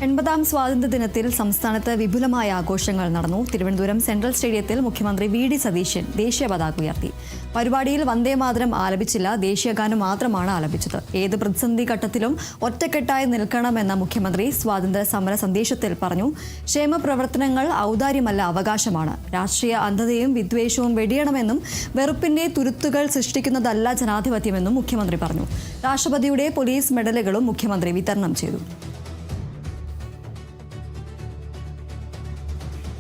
80ാം സ്വാതന്ത്ര്യദിനത്തിൽ സംസ്ഥാനത്ത് വിപുലമായ ആഘോഷങ്ങൾ നടന്നു. തിരുവനന്തപുരം സെൻട്രൽ സ്റ്റേഡിയത്തിൽ മുഖ്യമന്ത്രി വി.ഡി. സതീശൻ ദേശീയ പതാക ഉയർത്തി. പരിപാടിയിൽ വന്ദേമാതരം ആലപിച്ചില്ല, ദേശീയഗാനം മാത്രമാണ് ആലപിച്ചത്. ഏത് പ്രതിസന്ധി ഘട്ടത്തിലും ഒറ്റക്കെട്ടായി നിൽക്കണമെന്ന മുഖ്യമന്ത്രി സ്വാതന്ത്ര്യ സമര സന്ദേശത്തിൽ പറഞ്ഞു. ക്ഷേമപ്രവർത്തനങ്ങൾ ഔദാര്യമല്ല, അവകാശമാണ്. രാഷ്ട്രീയ അന്ധതയും വിദ്വേഷവും വെടിയണമെന്നും വെറുപ്പിന്റെ തുരുത്തുകൾ സൃഷ്ടിക്കുന്നതല്ല ജനാധിപത്യമെന്നും മുഖ്യമന്ത്രി പറഞ്ഞു. രാഷ്ട്രപതിയുടെ പോലീസ് മെഡലുകളും മുഖ്യമന്ത്രി വിതരണം ചെയ്തു.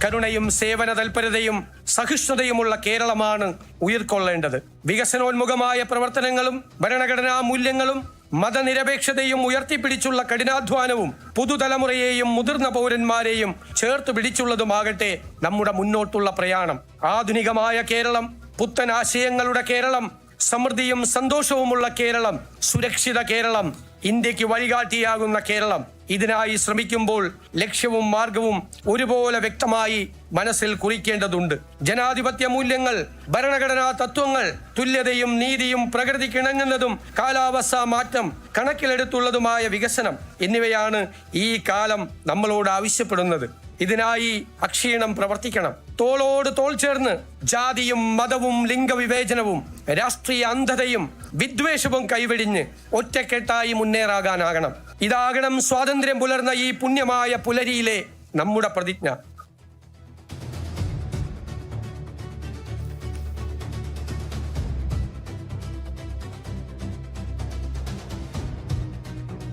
കരുണയും സേവന തൽപരതയും സഹിഷ്ണുതയുമുള്ള കേരളമാണ് ഉയർക്കൊള്ളേണ്ടത്. വികസനോന്മുഖമായ പ്രവർത്തനങ്ങളും ഭരണഘടനാ മൂല്യങ്ങളും മതനിരപേക്ഷതയും ഉയർത്തിപ്പിടിച്ചുള്ള കഠിനാധ്വാനവും പുതുതലമുറയെയും മുതിർന്ന പൗരന്മാരെയും ചേർത്ത് പിടിച്ചുള്ളതുമാകട്ടെ നമ്മുടെ മുന്നോട്ടുള്ള പ്രയാണം. ആധുനികമായ കേരളം, പുത്തൻ ആശയങ്ങളുടെ കേരളം, സമൃദ്ധിയും സന്തോഷവുമുള്ള കേരളം, സുരക്ഷിത കേരളം, ഇന്ത്യക്ക് വഴികാട്ടിയാകുന്ന കേരളം. ഇതിനായി ശ്രമിക്കുമ്പോൾ ലക്ഷ്യവും മാർഗവും ഒരുപോലെ വ്യക്തമായി മനസ്സിൽ കുറിക്കേണ്ടതുണ്ട്. ജനാധിപത്യ മൂല്യങ്ങൾ, ഭരണഘടനാ തത്വങ്ങൾ, തുല്യതയും നീതിയും, പ്രകൃതിക്കിണങ്ങുന്നതും കാലാവസ്ഥാ മാറ്റം കണക്കിലെടുത്തുള്ളതുമായ വികസനം എന്നിവയാണ് ഈ കാലം നമ്മളോട് ആവശ്യപ്പെടുന്നത്. ഇതിനായി അക്ഷീണം പ്രവർത്തിക്കണം. തോളോട് തോൾ ചേർന്ന് ജാതിയും മതവും ലിംഗവിവേചനവും രാഷ്ട്രീയ അന്ധതയും വിദ്വേഷവും കൈവെടിഞ്ഞ് ഒറ്റക്കെട്ടായി മുന്നേറാകാനാകണം. ഇതാകണം സ്വാതന്ത്ര്യം പുലർന്ന ഈ പുണ്യമായ പുലരിയിലെ നമ്മുടെ പ്രതിജ്ഞ.